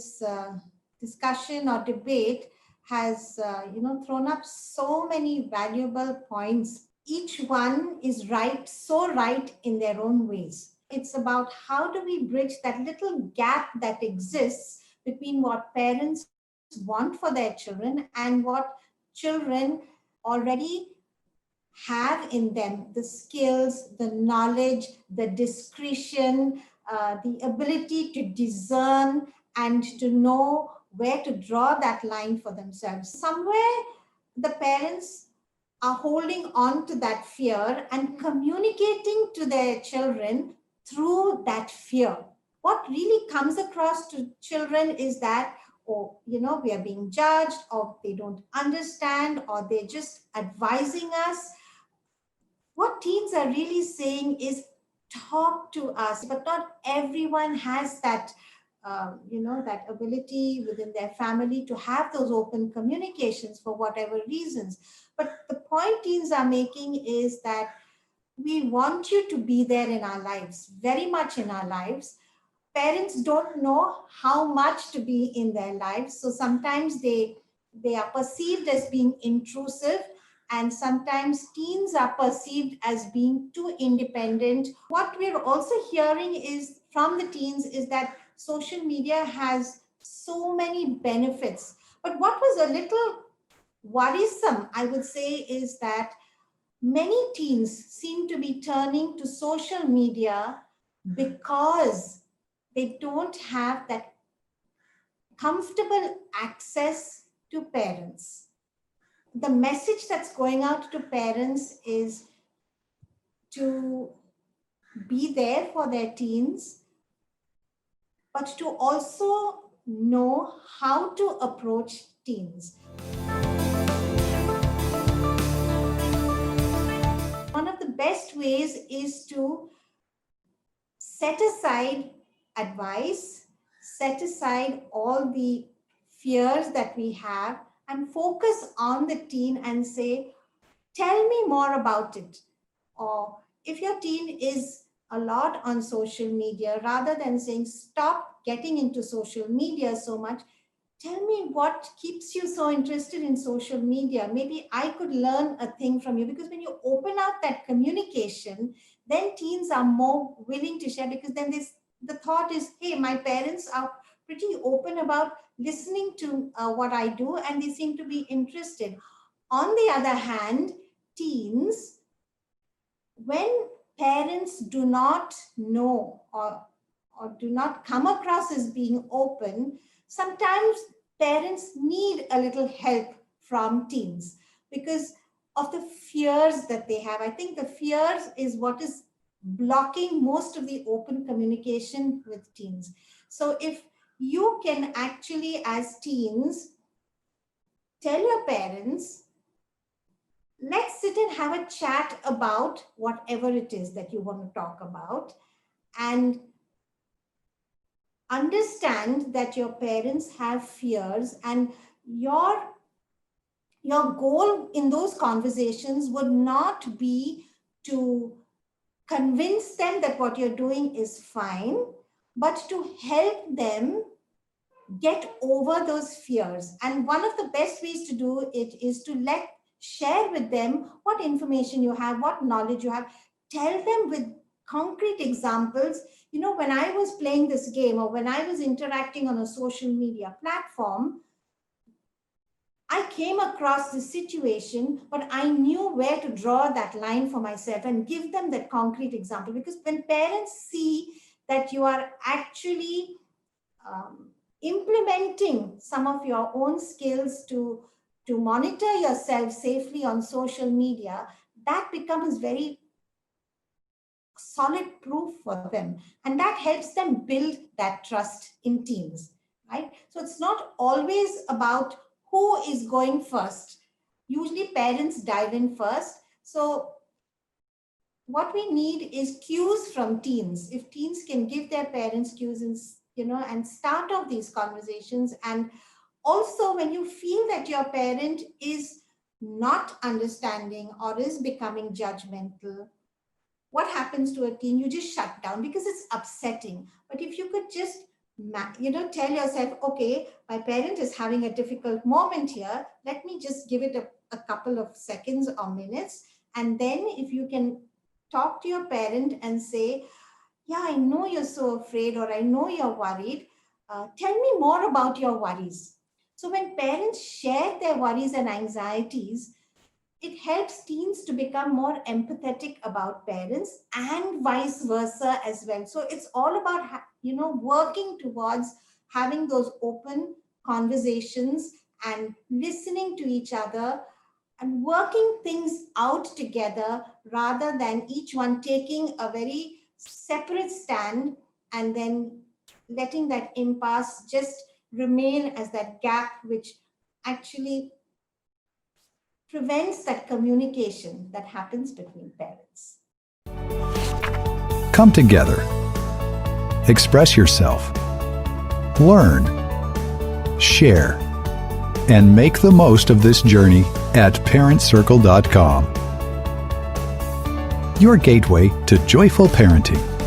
this discussion or debate has, thrown up so many valuable points. Each one is right, so right in their own ways. It's about how do we bridge that little gap that exists between what parents want for their children and what children already have in them, the skills, the knowledge, the discretion, the ability to discern and to know where to draw that line for themselves. Somewhere the parents are holding on to that fear and communicating to their children through that fear. What really comes across to children is that, we are being judged, or they don't understand, or they're just advising us. What teens are really saying is talk to us, but not everyone has that, that ability within their family to have those open communications for whatever reasons. But the point teens are making is that we want you to be there in our lives, very much in our lives. Parents don't know how much to be in their lives. So sometimes they are perceived as being intrusive, and sometimes teens are perceived as being too independent. What we're also hearing is from the teens is that social media has so many benefits. But what was a little worrisome, I would say, is that many teens seem to be turning to social media because they don't have that comfortable access to parents. The message that's going out to parents is to be there for their teens, but to also know how to approach teens. One of the best ways is to set aside advice, set aside all the fears that we have, and focus on the teen and say, tell me more about it. Or if your teen is a lot on social media, rather than saying, stop getting into social media so much, tell me what keeps you so interested in social media. Maybe I could learn a thing from you, because when you open up that communication, then teens are more willing to share, because then the thought is, hey, my parents are pretty open about listening to what I do, and they seem to be interested. On the other hand, teens, when parents do not know or do not come across as being open, sometimes parents need a little help from teens because of the fears that they have. I think the fears is what is blocking most of the open communication with teens. So if you can actually, as teens, tell your parents, let's sit and have a chat about whatever it is that you want to talk about, and understand that your parents have fears, and your goal in those conversations would not be to convince them that what you're doing is fine, but to help them get over those fears. And one of the best ways to do it is to share with them what information you have, what knowledge you have. Tell them with concrete examples. When I was playing this game, or when I was interacting on a social media platform, I came across this situation, but I knew where to draw that line for myself and give them that concrete example. Because when parents see that you are actually implementing some of your own skills to monitor yourself safely on social media, that becomes very solid proof for them. And that helps them build that trust in teens, right? So it's not always about who is going first. Usually parents dive in first. So what we need is cues from teens. If teens can give their parents cues and start off these conversations. And also when you feel that your parent is not understanding or is becoming judgmental, what happens to a teen? You just shut down because it's upsetting. But if you could just tell yourself, okay, my parent is having a difficult moment here. Let me just give it a couple of seconds or minutes. And then if you can talk to your parent and say, yeah, I know you're so afraid, or I know you're worried. Tell me more about your worries. So when parents share their worries and anxieties, it helps teens to become more empathetic about parents and vice versa as well. So it's all about, working towards having those open conversations and listening to each other and working things out together rather than each one taking a very separate stand and then letting that impasse just remain as that gap, which actually prevents that communication that happens between parents. Come together. Express yourself. Learn. Share. And make the most of this journey at ParentCircle.com. Your gateway to joyful parenting.